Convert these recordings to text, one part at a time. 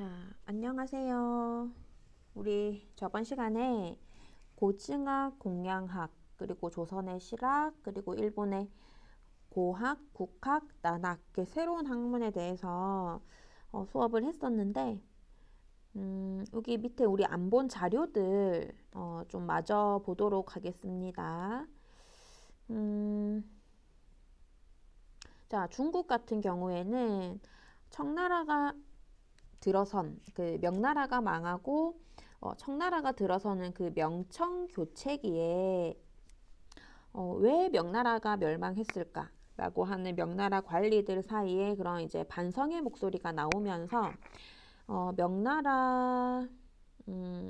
자, 안녕하세요. 우리 저번 시간에 고증학, 공양학, 그리고 조선의 실학, 그리고 일본의 고학, 국학, 난학, 이렇게 새로운 학문에 대해서 수업을 했었는데, 여기 밑에 우리 안 본 자료들 좀 마저 보도록 하겠습니다. 음, 자, 중국 같은 경우에는 청나라가 들어선 그 명나라가 망하고 청나라가 들어서는 그 명청 교체기에 왜 명나라가 멸망했을까라고 하는 명나라 관리들 사이에 그런 이제 반성의 목소리가 나오면서 명나라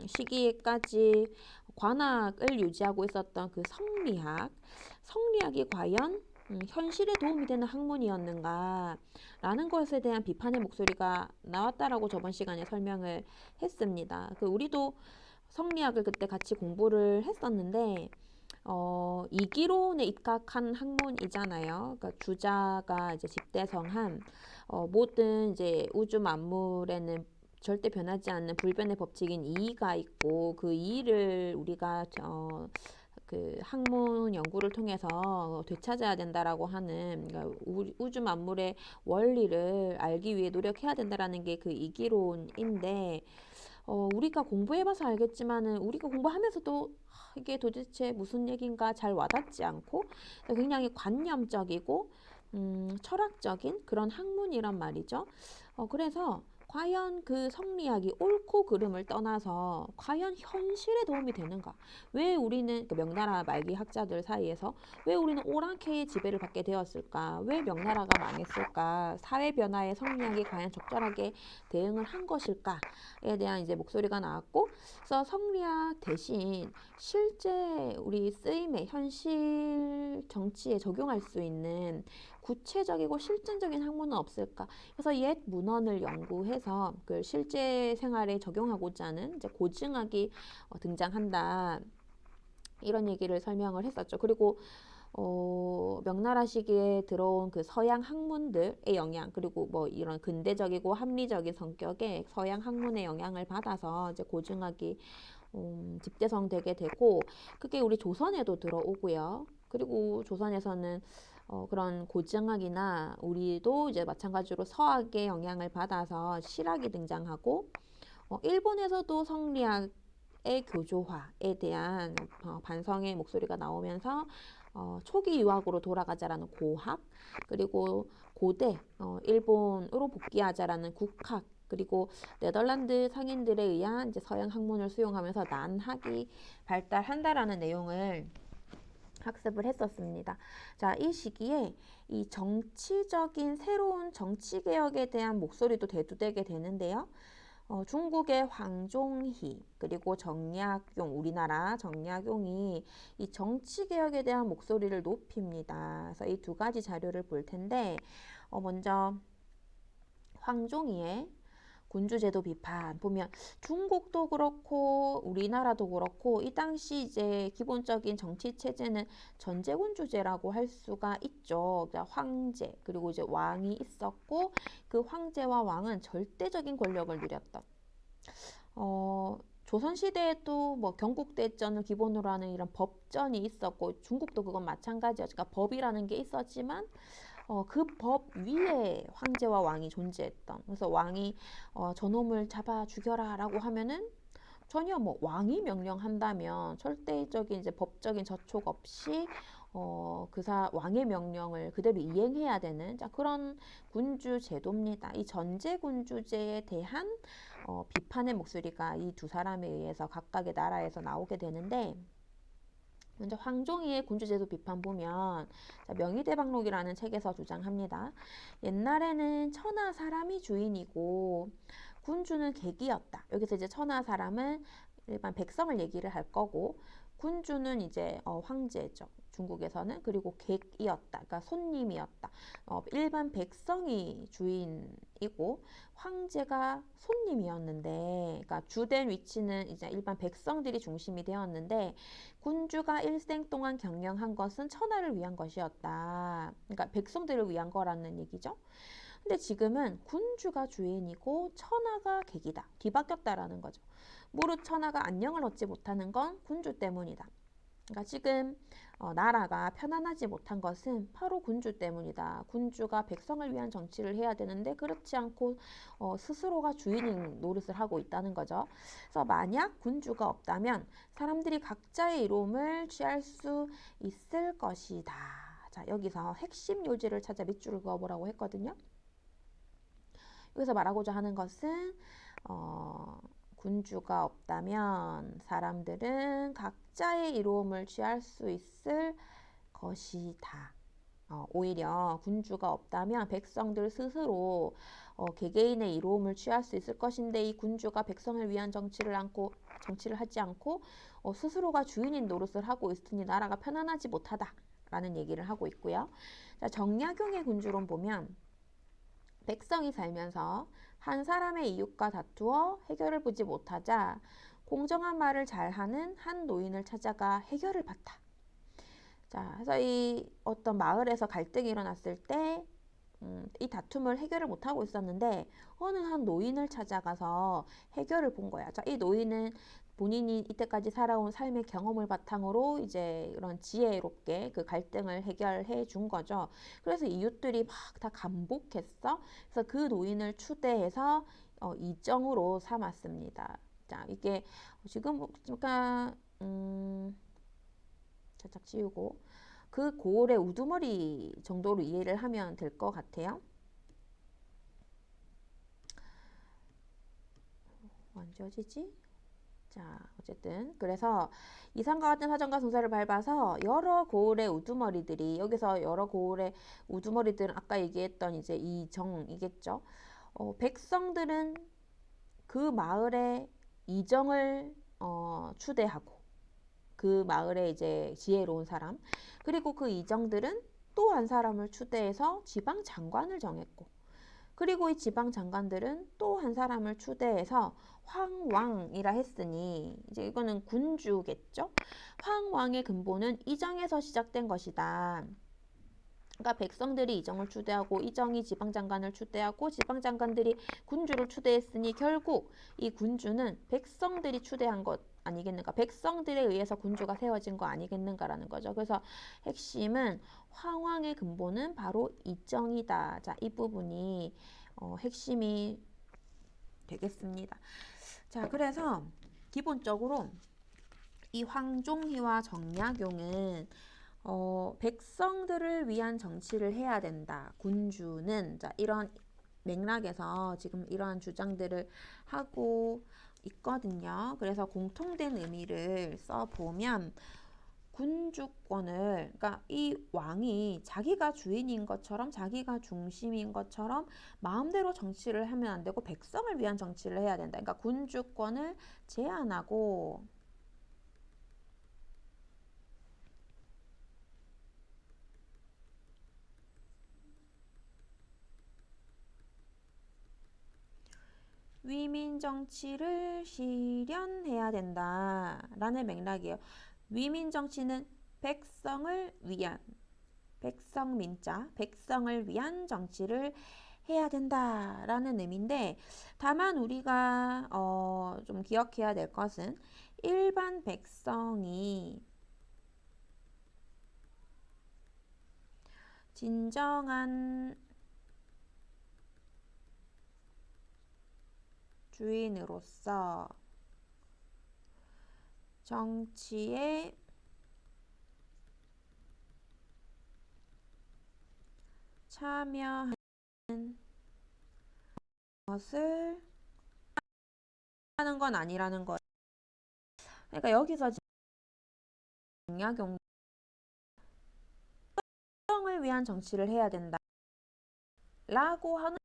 시기에까지 관학을 유지하고 있었던 그 성리학이 과연 현실에 도움이 되는 학문이었는가 라는 것에 대한 비판의 목소리가 나왔다라고 저번 시간에 설명을 했습니다. 우리도 성리학을 그때 같이 공부를 했었는데 이기론에 입각한 학문이잖아요. 그러니까 주자가 이제 집대성한 모든 이제 우주 만물에는 절대 변하지 않는 불변의 법칙인 이의가 있고 그 이의를 우리가 그 학문 연구를 통해서 되찾아야 된다라고 하는, 그러니까 우주 만물의 원리를 알기 위해 노력해야 된다라는 게 그 이기론인데 우리가 공부해봐서 알겠지만은 우리가 공부하면서도 이게 도대체 무슨 얘기인가 잘 와닿지 않고 굉장히 관념적이고 철학적인 그런 학문이란 말이죠. 그래서 과연 그 성리학이 옳고 그름을 떠나서 과연 현실에 도움이 되는가? 왜 우리는 그 명나라 말기 학자들 사이에서 왜 우리는 오랑캐의 지배를 받게 되었을까? 왜 명나라가 망했을까? 사회 변화에 성리학이 과연 적절하게 대응을 한 것일까에 대한 이제 목소리가 나왔고, 그래서 성리학 대신 실제 우리 쓰임에 현실 정치에 적용할 수 있는 구체적이고 실전적인 학문은 없을까? 그래서 옛 문헌을 연구해서 그 실제 생활에 적용하고자 하는 이제 고증학이 등장한다. 이런 얘기를 설명을 했었죠. 그리고 명나라 시기에 들어온 그 서양 학문들의 영향, 그리고 뭐 이런 근대적이고 합리적인 성격의 서양 학문의 영향을 받아서 이제 고증학이 집대성되게 되고, 그게 우리 조선에도 들어오고요. 그리고 조선에서는 그런 고증학이나 우리도 이제 마찬가지로 서학의 영향을 받아서 실학이 등장하고, 일본에서도 성리학의 교조화에 대한 반성의 목소리가 나오면서 초기 유학으로 돌아가자라는 고학, 그리고 고대 일본으로 복귀하자라는 국학, 그리고 네덜란드 상인들에 의한 이제 서양 학문을 수용하면서 난학이 발달한다라는 내용을 학습을 했었습니다. 자, 이 시기에 이 정치적인 새로운 정치 개혁에 대한 목소리도 대두되게 되는데요. 중국의 황종희 그리고 정약용, 우리나라 정약용이 이 정치 개혁에 대한 목소리를 높입니다. 그래서 이 두 가지 자료를 볼 텐데, 먼저 황종희의 군주제도 비판 보면 중국도 그렇고 우리나라도 그렇고 이 당시 이제 기본적인 정치 체제는 전제군주제라고 할 수가 있죠. 그러니까 황제 그리고 이제 왕이 있었고 그 황제와 왕은 절대적인 권력을 누렸던. 조선시대에도 뭐 경국대전을 기본으로 하는 이런 법전이 있었고 중국도 그건 마찬가지였죠. 그러니까 법이라는 게 있었지만 그 법 위에 황제와 왕이 존재했던. 그래서 왕이 저놈을 잡아 죽여라라고 하면은 전혀 뭐 왕이 명령한다면 절대적인 이제 법적인 저촉 없이 왕의 명령을 그대로 이행해야 되는 자, 그런 군주 제도입니다. 이 전제 군주제에 대한 비판의 목소리가 이 두 사람에 의해서 각각의 나라에서 나오게 되는데, 먼저 황종희의 군주제도 비판 보면 명의대방록이라는 책에서 주장합니다. 옛날에는 천하 사람이 주인이고 군주는 객이었다. 여기서 이제 천하 사람은 일반 백성을 얘기를 할 거고 군주는 이제 황제죠. 중국에서는. 그리고 객이었다. 그러니까 손님이었다. 일반 백성이 주인이고 황제가 손님이었는데, 그러니까 주된 위치는 이제 일반 백성들이 중심이 되었는데 군주가 일생 동안 경영한 것은 천하를 위한 것이었다. 그러니까 백성들을 위한 거라는 얘기죠. 근데 지금은 군주가 주인이고 천하가 객이다. 뒤바뀌었다라는 거죠. 무릇 천하가 안녕을 얻지 못하는 건 군주 때문이다. 그러니까 지금 나라가 편안하지 못한 것은 바로 군주 때문이다. 군주가 백성을 위한 정치를 해야 되는데 그렇지 않고 스스로가 주인인 노릇을 하고 있다는 거죠. 그래서 만약 군주가 없다면 사람들이 각자의 이로움을 취할 수 있을 것이다. 자, 여기서 핵심 요지를 찾아 밑줄을 그어보라고 했거든요. 여기서 말하고자 하는 것은 군주가 없다면 사람들은 각자의 이로움을 취할 수 있을 것이다. 오히려 군주가 없다면 백성들 스스로 개개인의 이로움을 취할 수 있을 것인데 이 군주가 백성을 위한 정치를 하지 않고 스스로가 주인인 노릇을 하고 있으니 나라가 편안하지 못하다라는 얘기를 하고 있고요. 자, 정약용의 군주론 보면 백성이 살면서 한 사람의 이웃과 다투어 해결을 보지 못하자 공정한 말을 잘하는 한 노인을 찾아가 해결을 받다. 자, 그래서 이 어떤 마을에서 갈등이 일어났을 때 이 다툼을 해결을 못하고 있었는데 어느 한 노인을 찾아가서 해결을 본 거야. 자, 이 노인은 본인이 이때까지 살아온 삶의 경험을 바탕으로 이제 이런 지혜롭게 그 갈등을 해결해 준 거죠. 그래서 이웃들이 막 다 감복했어. 그래서 그 노인을 추대해서 이정으로 삼았습니다. 자, 이게 지금 그러니까 살짝 지우고 그 고을의 우두머리 정도로 이해를 하면 될 것 같아요. 언제지지? 자, 어쨌든 그래서 이상과 같은 사정과 성사를 밟아서 여러 고을의 우두머리들이 여기서 여러 고을의 우두머리들은 아까 얘기했던 이제 이정이겠죠. 백성들은 그 마을의 이정을 추대하고 그 마을에 이제 지혜로운 사람 그리고 그 이정들은 또 한 사람을 추대해서 지방 장관을 정했고 그리고 이 지방 장관들은 또 한 사람을 추대해서 황왕이라 했으니 이제 이거는 군주겠죠. 황왕의 근본은 이정에서 시작된 것이다. 그러니까 백성들이 이정을 추대하고 이정이 지방장관을 추대하고 지방장관들이 군주를 추대했으니 결국 이 군주는 백성들이 추대한 것 아니겠는가? 백성들에 의해서 군주가 세워진 거 아니겠는가라는 거죠. 그래서 핵심은 황왕의 근본은 바로 이정이다. 자, 이 부분이 핵심이 되겠습니다. 자, 그래서 기본적으로 이 황종희와 정약용은 백성들을 위한 정치를 해야 된다. 군주는 자, 이런 맥락에서 지금 이러한 주장들을 하고 있거든요. 그래서 공통된 의미를 써보면 군주권을 그러니까 이 왕이 자기가 주인인 것처럼 자기가 중심인 것처럼 마음대로 정치를 하면 안 되고 백성을 위한 정치를 해야 된다. 그러니까 군주권을 제한하고 위민 정치를 실현해야 된다라는 맥락이에요. 위민 정치는 백성을 위한 백성민자 백성을 위한 정치를 해야 된다라는 의미인데 다만 우리가 좀 기억해야 될 것은 일반 백성이 진정한 주인으로서 정치에 참여하는 것을 하는 건 아니라는 거예요. 그러니까 여기서 정약용 백성을 위한 정치를 해야 된다 라고 하는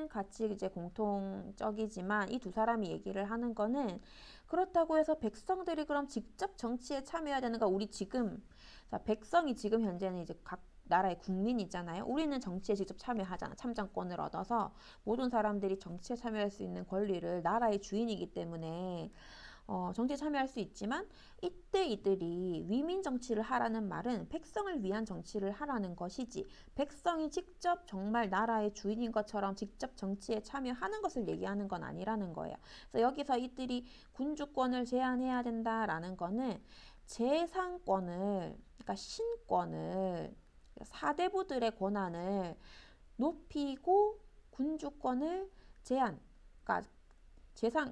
같이 이제 공통적이지만 이 두 사람이 얘기를 하는 거는 그렇다고 해서 백성들이 그럼 직접 정치에 참여해야 되는가? 우리 지금 자, 백성이 지금 현재는 이제 각 나라의 국민이잖아요. 우리는 정치에 직접 참여하잖아. 참정권을 얻어서 모든 사람들이 정치에 참여할 수 있는 권리를 나라의 주인이기 때문에 정치에 참여할 수 있지만 이때 이들이 위민 정치를 하라는 말은 백성을 위한 정치를 하라는 것이지 백성이 직접 정말 나라의 주인인 것처럼 직접 정치에 참여하는 것을 얘기하는 건 아니라는 거예요. 그래서 여기서 이들이 군주권을 제한해야 된다라는 거는 재상권을, 그러니까 신권을, 사대부들의 권한을 높이고 군주권을 제한, 그러니까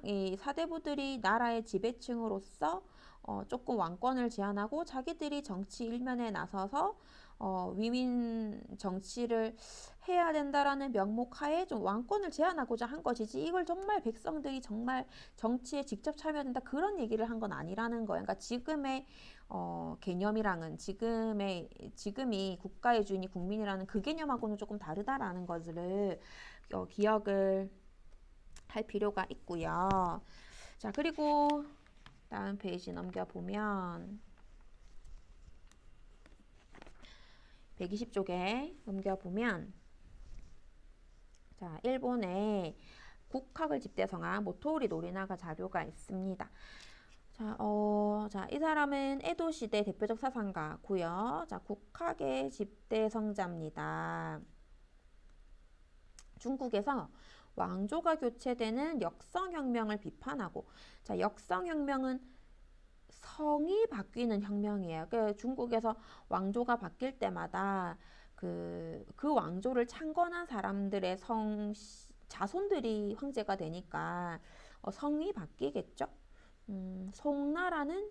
이 사대부들이 나라의 지배층으로서 조금 왕권을 제한하고 자기들이 정치 일면에 나서서 위민 정치를 해야 된다라는 명목하에 좀 왕권을 제한하고자 한 것이지 이걸 정말 백성들이 정말 정치에 직접 참여해야 된다 그런 얘기를 한 건 아니라는 거예요. 그러니까 지금의 개념이랑은 지금이 국가의 주인이 국민이라는 그 개념하고는 조금 다르다라는 것을 기억을 할 필요가 있고요. 자, 그리고 다음 페이지 넘겨보면 120쪽에 넘겨보면 자, 일본의 국학을 집대성한 모토우리 노리나가 자료가 있습니다. 자, 이 사람은 에도 시대 대표적 사상가고요. 자, 국학의 집대성자입니다. 중국에서 왕조가 교체되는 역성혁명을 비판하고, 자, 역성혁명은 성이 바뀌는 혁명이에요. 그 중국에서 왕조가 바뀔 때마다 그 왕조를 창건한 사람들의 자손들이 황제가 되니까 성이 바뀌겠죠. 송나라는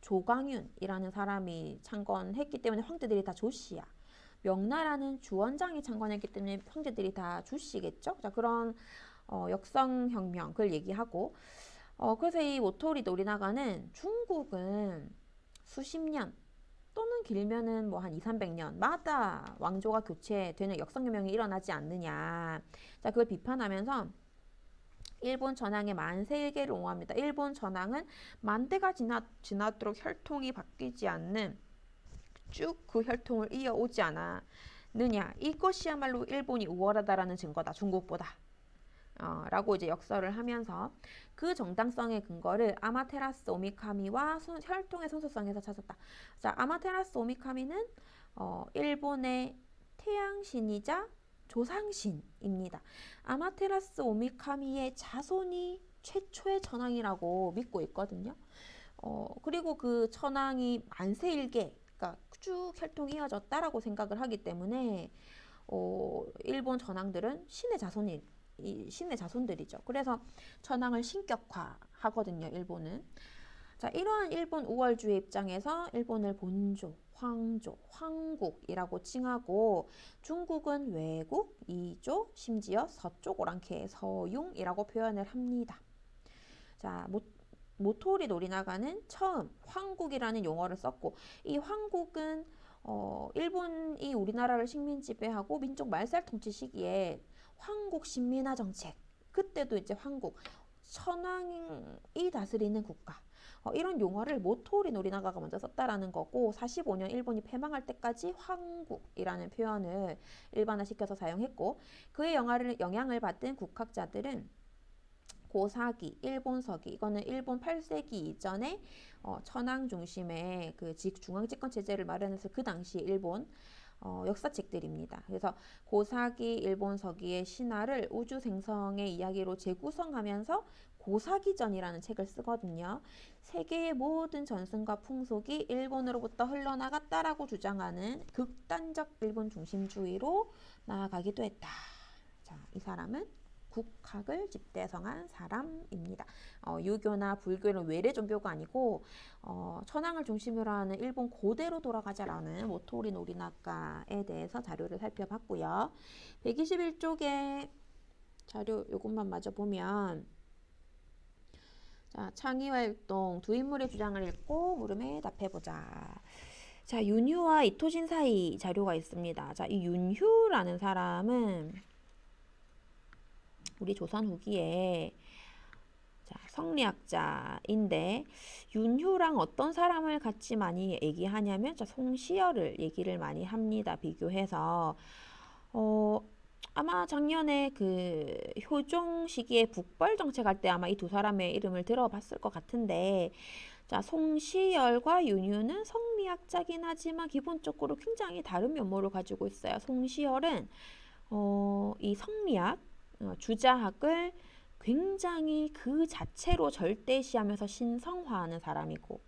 조광윤이라는 사람이 창건했기 때문에 황제들이 다 조씨야. 명나라는 주원장이 창건했기 때문에 황제들이 다 주씨겠죠. 자, 그런 역성혁명 그걸 얘기하고 그래서 이 모토리 노리나가는 중국은 수십 년 또는 길면은 뭐 한 2, 300년마다 왕조가 교체되는 역성혁명이 일어나지 않느냐. 자, 그걸 비판하면서 일본 전황의 만세일계를 옹호합니다. 일본 전황은 만대가 지나도록 혈통이 바뀌지 않는 쭉 그 혈통을 이어오지 않았느냐. 이것이야말로 일본이 우월하다라는 증거다. 중국보다. 라고 이제 역설을 하면서 그 정당성의 근거를 아마테라스 오미카미와 혈통의 순수성에서 찾았다. 자, 아마테라스 오미카미는 일본의 태양신이자 조상신입니다. 아마테라스 오미카미의 자손이 최초의 천황이라고 믿고 있거든요. 그리고 그 천황이 만세일계, 그러니까 쭉 혈통이 이어졌다라고 생각을 하기 때문에 일본 천황들은 신의 자손들이죠. 그래서 천황을 신격화하거든요. 일본은. 자, 이러한 일본 우월주의 입장에서 일본을 본조, 황조, 황국이라고 칭하고 중국은 외국, 이조, 심지어 서쪽 오랑캐 서융이라고 표현을 합니다. 자, 모토리 노리나가는 처음 황국이라는 용어를 썼고 이 황국은 일본이 우리나라를 식민 지배하고 민족 말살 통치 시기에 황국 신민화 정책 그때도 이제 황국 천황이 다스리는 국가 이런 용어를 모토리 노리나가가 먼저 썼다라는 거고 45년 일본이 패망할 때까지 황국이라는 표현을 일반화시켜서 사용했고 그의 영향을 받은 국학자들은 고사기, 일본서기 이거는 일본 8세기 이전에 천황 중심의 그 중앙집권 체제를 마련해서 그 당시 일본 역사책들입니다. 그래서 고사기, 일본서기의 신화를 우주 생성의 이야기로 재구성하면서 고사기전이라는 책을 쓰거든요. 세계의 모든 전승과 풍속이 일본으로부터 흘러나갔다라고 주장하는 극단적 일본 중심주의로 나아가기도 했다. 자, 이 사람은 국학을 집대성한 사람입니다. 유교나 불교는 외래 종교가 아니고 천황을 중심으로 하는 일본 고대로 돌아가자라는 모토리 노리나가에 대해서 자료를 살펴봤고요. 121쪽에 자료 요것만 마저 보면 자, 창의활동 두 인물의 주장을 읽고 물음에 답해보자. 자, 윤휴와 이토진 사이 자료가 있습니다. 자, 이 윤휴라는 사람은 우리 조선 후기에 자, 성리학자인데 윤휴랑 어떤 사람을 같이 많이 얘기하냐면 자, 송시열을 얘기를 많이 합니다. 비교해서 아마 작년에 그 효종 시기에 북벌 정책할 때 아마 이 두 사람의 이름을 들어봤을 것 같은데, 자, 송시열과 윤유는 성리학자긴 하지만 기본적으로 굉장히 다른 면모를 가지고 있어요. 송시열은 이 성리학, 주자학을 굉장히 그 자체로 절대시하면서 신성화하는 사람이고,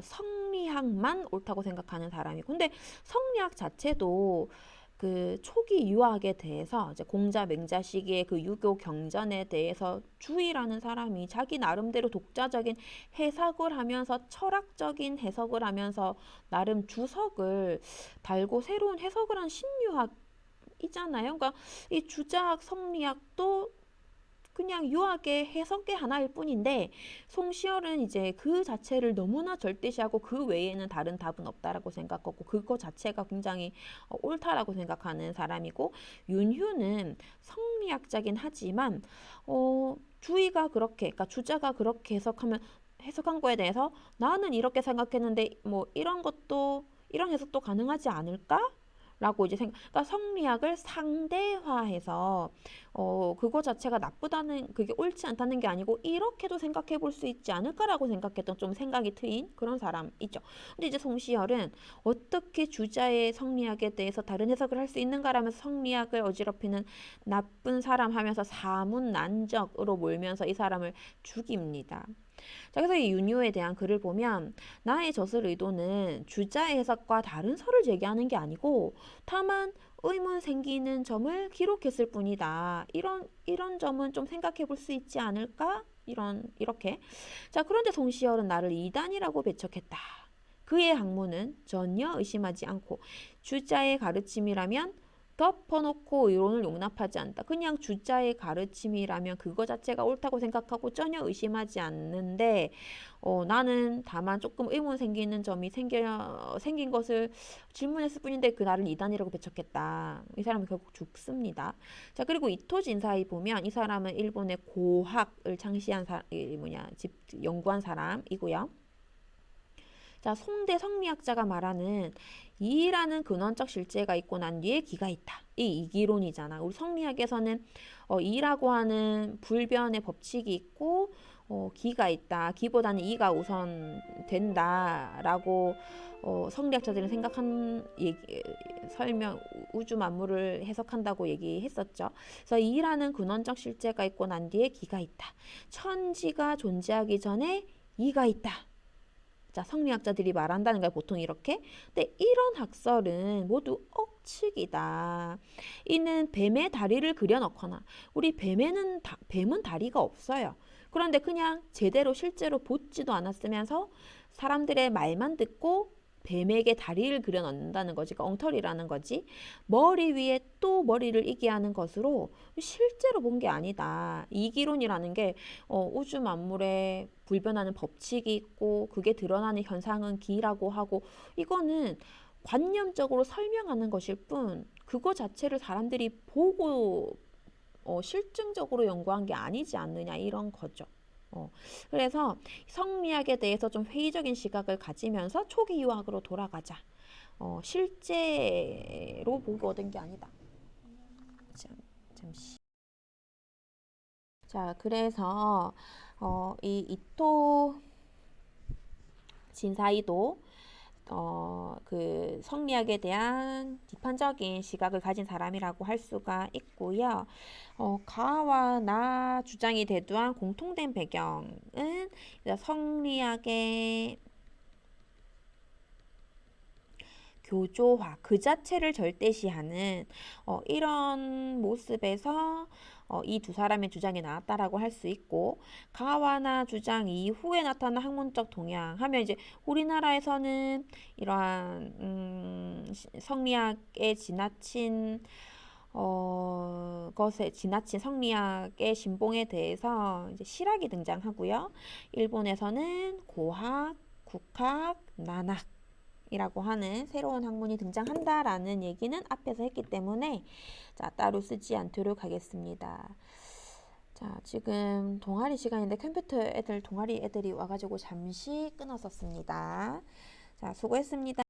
성리학만 옳다고 생각하는 사람이고, 근데 성리학 자체도 그 초기 유학에 대해서 이제 공자 맹자 시기의 그 유교 경전에 대해서 주의라는 사람이 자기 나름대로 독자적인 해석을 하면서 철학적인 해석을 하면서 나름 주석을 달고 새로운 해석을 한 신유학이잖아요. 그러니까 이 주자학 성리학도 그냥 유학의 해석의 하나일 뿐인데, 송시열은 이제 그 자체를 너무나 절대시하고 그 외에는 다른 답은 없다라고 생각하고 그거 자체가 굉장히 옳다라고 생각하는 사람이고, 윤휴는 성리학자긴 하지만 주의가 그렇게, 그러니까 주자가 그렇게 해석한 거에 대해서 나는 이렇게 생각했는데 뭐 이런 해석도 가능하지 않을까? 라고 이제 그러니까 성리학을 상대화해서 그거 자체가 나쁘다는, 그게 옳지 않다는 게 아니고 이렇게도 생각해 볼 수 있지 않을까라고 생각했던 좀 생각이 트인 그런 사람이죠. 근데 이제 송시열은 어떻게 주자의 성리학에 대해서 다른 해석을 할 수 있는가라면서 성리학을 어지럽히는 나쁜 사람 하면서 사문난적으로 몰면서 이 사람을 죽입니다. 자, 그래서 이 윤유에 대한 글을 보면 나의 젖을 의도는 주자의 해석과 다른 설을 제기하는 게 아니고 다만 의문 생기는 점을 기록했을 뿐이다. 이런 점은 좀 생각해 볼 수 있지 않을까? 이렇게. 자, 그런데 송시열은 나를 이단이라고 배척했다. 그의 학문은 전혀 의심하지 않고 주자의 가르침이라면 덮어놓고 이론을 용납하지 않다. 그냥 주자의 가르침이라면 그거 자체가 옳다고 생각하고 전혀 의심하지 않는데, 나는 다만 조금 의문 생기는 점이 생긴 것을 질문했을 뿐인데 그 나를 이단이라고 배척했다. 이 사람은 결국 죽습니다. 자, 그리고 이토 진사이 보면 이 사람은 일본의 고학을 창시한 연구한 사람이고요. 자, 송대 성리학자가 말하는 이라는 근원적 실제가 있고 난 뒤에 기가 있다. 이 이기론이잖아. 우리 성리학에서는 이라고 하는 불변의 법칙이 있고 기가 있다. 기보다는 이가 우선 된다라고 성리학자들은 생각한 설명, 우주 만물을 해석한다고 얘기했었죠. 그래서 이라는 근원적 실제가 있고 난 뒤에 기가 있다. 천지가 존재하기 전에 이가 있다. 자, 성리학자들이 말한다는 거야, 보통 이렇게. 근데 이런 학설은 모두 억측이다. 이는 뱀의 다리를 그려넣거나, 우리 뱀은 다리가 없어요. 그런데 그냥 제대로 실제로 보지도 않았으면서 사람들의 말만 듣고 뱀에게 다리를 그려 넣는다는 거지. 그러니까 엉터리라는 거지. 머리 위에 또 머리를 이게 하는 것으로 실제로 본 게 아니다. 이기론이라는 게 우주 만물에 불변하는 법칙이 있고 그게 드러나는 현상은 기라고 하고, 이거는 관념적으로 설명하는 것일 뿐 그거 자체를 사람들이 보고 실증적으로 연구한 게 아니지 않느냐, 이런 거죠. 그래서 성리학에 대해서 좀 회의적인 시각을 가지면서 초기 유학으로 돌아가자. 실제로 보고 얻은 게 아니다. 잠시. 자, 그래서 이 이토 진사이도 그 성리학에 대한 비판적인 시각을 가진 사람이라고 할 수가 있고요. 가와 나 주장이 대두한 공통된 배경은 성리학의 교조화, 그 자체를 절대시하는 이런 모습에서 이 두 사람의 주장이 나왔다라고 할 수 있고, 가와나 주장 이후에 나타난 학문적 동향 하면 이제 우리나라에서는 이러한 성리학의 지나친 성리학의 신봉에 대해서 이제 실학이 등장하고요. 일본에서는 고학, 국학, 난학 이라고 하는 새로운 학문이 등장한다라는 얘기는 앞에서 했기 때문에 자, 따로 쓰지 않도록 하겠습니다. 자, 지금 동아리 시간인데 동아리 애들이 와가지고 잠시 끊었었습니다. 자, 수고했습니다.